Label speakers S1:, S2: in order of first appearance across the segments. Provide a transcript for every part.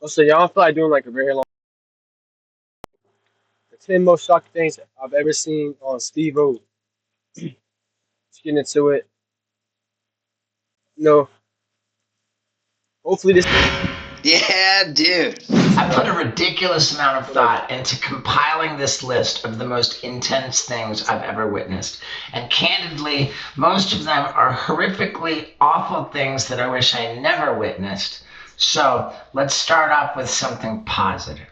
S1: Also, y'all don't feel like doing like a very long. The 10 most shocking things I've ever seen on Steve O. Let's get into it. No, hopefully this.
S2: Yeah, dude. I put a ridiculous amount of
S1: Whatever.
S2: thought into compiling this list of the most intense things I've ever witnessed. And candidly, most of them are horrifically awful things that I wish I never witnessed. So let's start off with something positive.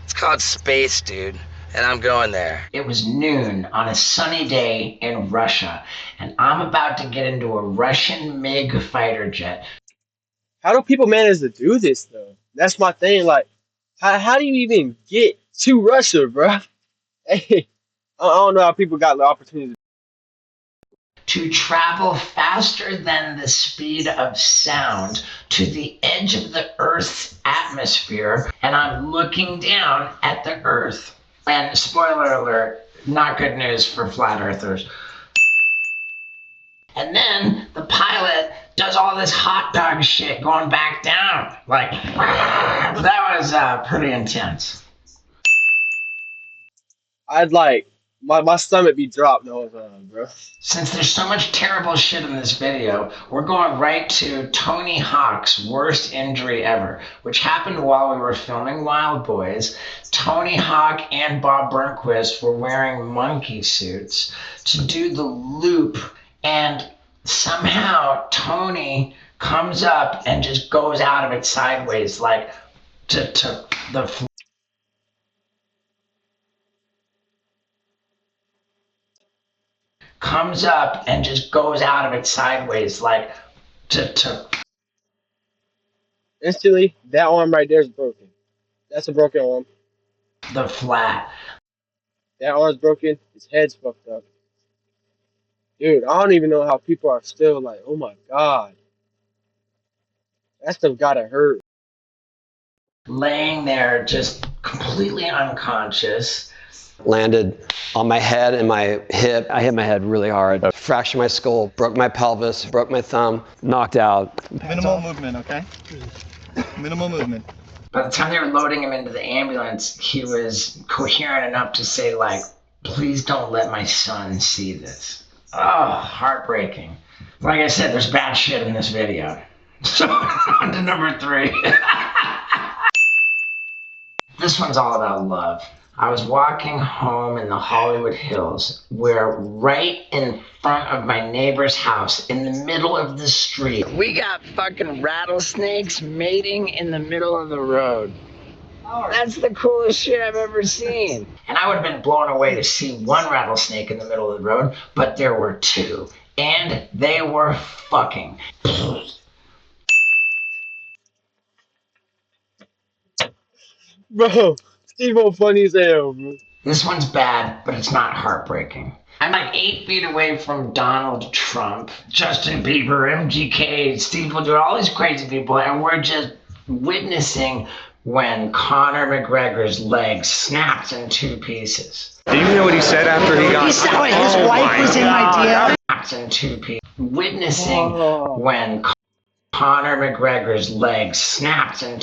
S3: It's called space, dude, and I'm going there.
S2: It was noon on a sunny day in Russia, and I'm about to get into a Russian MiG fighter jet.
S1: How do people manage to do this though? That's my thing. Like, how do you even get to Russia, bro? Hey, I don't know how people got the opportunity.
S2: To travel faster than the speed of sound to the edge of the Earth's atmosphere, and I'm looking down at the Earth. And spoiler alert, not good news for flat earthers. And then the pilot does all this hot dog shit going back down. Like, that was pretty intense.
S1: I'd like my stomach be dropped the whole time, bro.
S2: Since there's so much terrible shit in this video, we're going right to Tony Hawk's worst injury ever, which happened while we were filming Wild Boys. Tony Hawk and Bob Burnquist were wearing monkey suits to do the loop, and somehow Tony comes up and just goes out of it sideways, like to the comes up and just goes out of it sideways, like to
S1: Instantly, that arm right there is broken. That's a broken arm.
S2: the flat.
S1: That arm's broken. His head's fucked up. Dude, I don't even know how people are still like, oh my god. That stuff gotta hurt.
S2: Laying there just completely unconscious.
S4: Landed on my head and my hip. I hit my head really hard. Fractured my skull, broke my pelvis, broke my thumb, knocked out.
S5: Minimal movement, okay? Minimal movement.
S2: By the time they were loading him into the ambulance, he was coherent enough to say, like, please don't let my son see this. Oh, heartbreaking. Like I said, there's bad shit in this video. So, on to number 3. This one's all about love. I was walking home in the Hollywood Hills, where right in front of my neighbor's house, in the middle of the street, we got fucking rattlesnakes mating in the middle of the road. That's the coolest shit I've ever seen. And I would have been blown away to see one rattlesnake in the middle of the road, but there were 2. And they were fucking.
S1: Bro, Steve-O funny as hell, bro.
S2: This one's bad, but it's not heartbreaking. I'm like 8 feet away from Donald Trump, Justin Bieber, MGK, Steve Will do all these crazy people, and we're just witnessing when Conor McGregor's leg snaps in 2 pieces.
S6: Do you know what he said after he got?
S7: He said what, his wife was in my DM.
S2: Snaps in 2 pieces. Witnessing when Conor McGregor's leg snaps in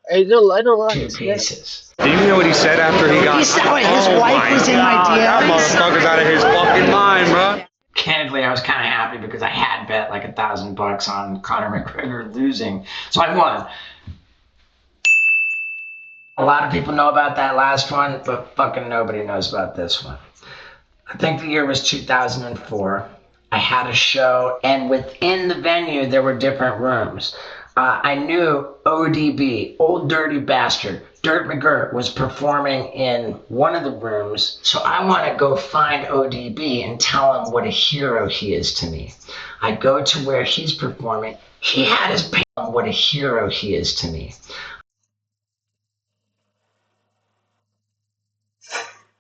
S1: Hey, I don't like
S2: 2
S1: this.
S2: pieces.
S6: Do you know what he said after he got?
S7: He said what, his wife was in my
S6: That
S7: DM.
S6: motherfucker's out of his fucking mind, bro.
S2: Candidly, I was kind of happy because I had bet like $1,000 on Conor McGregor losing, so I won. A lot of people know about that last one, but fucking nobody knows about this one. I think the year was 2004. I had a show, and within the venue, there were different rooms. I knew ODB, Old Dirty Bastard, Dirt McGirt, was performing in one of the rooms, so I want to go find ODB and tell him what a hero he is to me. I go to where he's performing. He had his pants on. What a hero he is to me.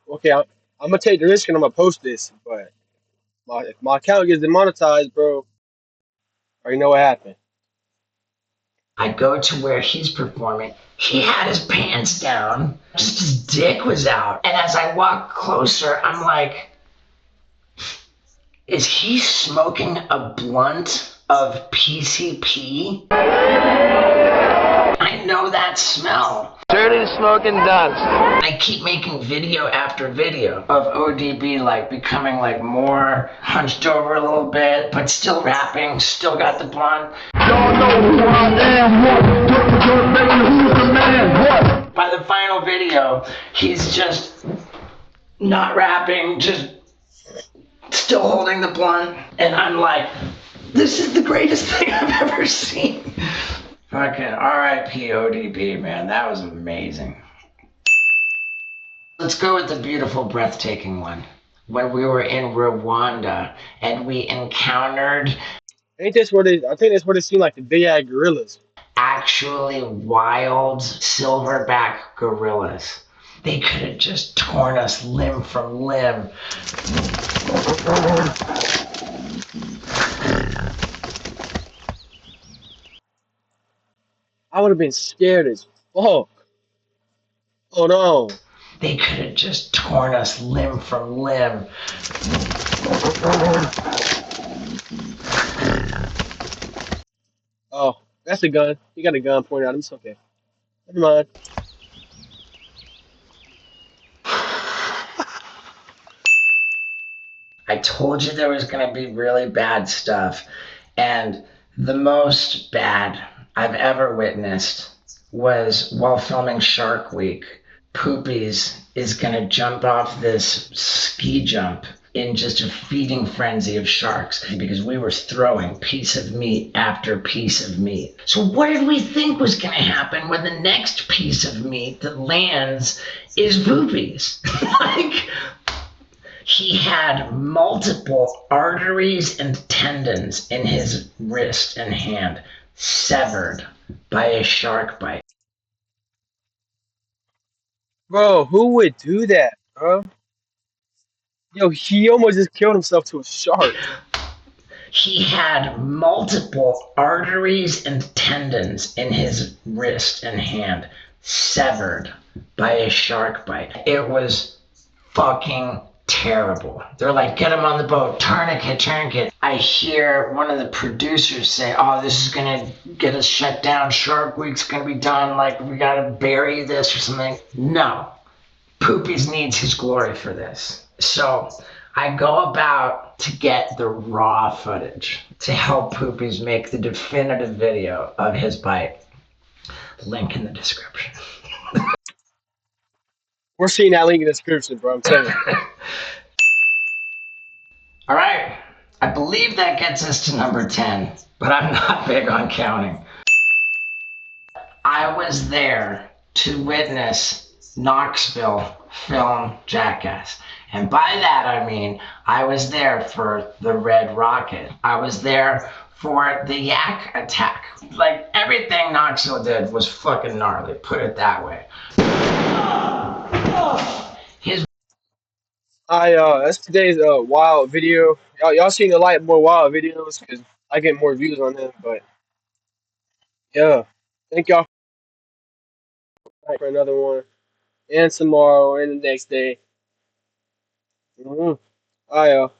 S1: Okay, I'm gonna take the risk and I'm gonna post this, but if my account gets demonetized, bro, or you know what happened.
S2: I go to where he's performing. He had his pants down, just his dick was out. And as I walk closer, I'm like, is he smoking a blunt of PCP. I know that smell.
S3: Dirty smoking dust.
S2: I keep making video after video of ODB like becoming like more hunched over a little bit, but still rapping, still got the blonde.
S8: Y'all know who I am, what? Baby, who's the man, what?
S2: By the final video, he's just not rapping, just still holding the blunt, and I'm like, this is the greatest thing I've ever seen. Fucking R.I.P. ODB, man, that was amazing. Let's go with the beautiful, breathtaking one. When we were in Rwanda and we encountered
S1: Ain't this what it? I think that's what it seemed like, the big ass gorillas.
S2: actually wild silverback gorillas. They could have just torn us limb from limb.
S1: I would have been scared as fuck. Oh no.
S2: They could have just torn us limb from limb.
S1: Oh, that's a gun. He got a gun pointed at him. It's okay. Never mind.
S2: I told you there was going to be really bad stuff. And the most bad I've ever witnessed was while filming Shark Week. Poopies is going to jump off this ski jump in just a feeding frenzy of sharks because we were throwing piece of meat after piece of meat. So what did we think was going to happen when the next piece of meat that lands is Poopies? Like, he had multiple arteries and tendons in his wrist and hand severed by a shark bite.
S1: Bro, who would do that, bro? Yo, he almost just killed himself to a shark.
S2: He had multiple arteries and tendons in his wrist and hand severed by a shark bite. It was fucking terrible. They're like, get him on the boat, tourniquet, tourniquet. I hear one of the producers say, oh, this is gonna get us shut down. Shark Week's gonna be done. Like, we gotta bury this or something. No. Poopies needs his glory for this. So I go about to get the raw footage to help Poopies make the definitive video of his bite. Link in the description.
S1: We're seeing that link in the description, bro. I'm telling you.
S2: All right. I believe that gets us to number 10, but I'm not big on counting. I was there to witness Knoxville film Jackass. And by that, I mean, I was there for the Red Rocket. I was there for the yak attack. Like, everything Knoxville did was fucking gnarly, put it that way. His
S1: That's today's wild video. Y'all seen a lot more wild videos because I get more views on them. But yeah, thank y'all for another one, and tomorrow, and the next day. All right, y'all.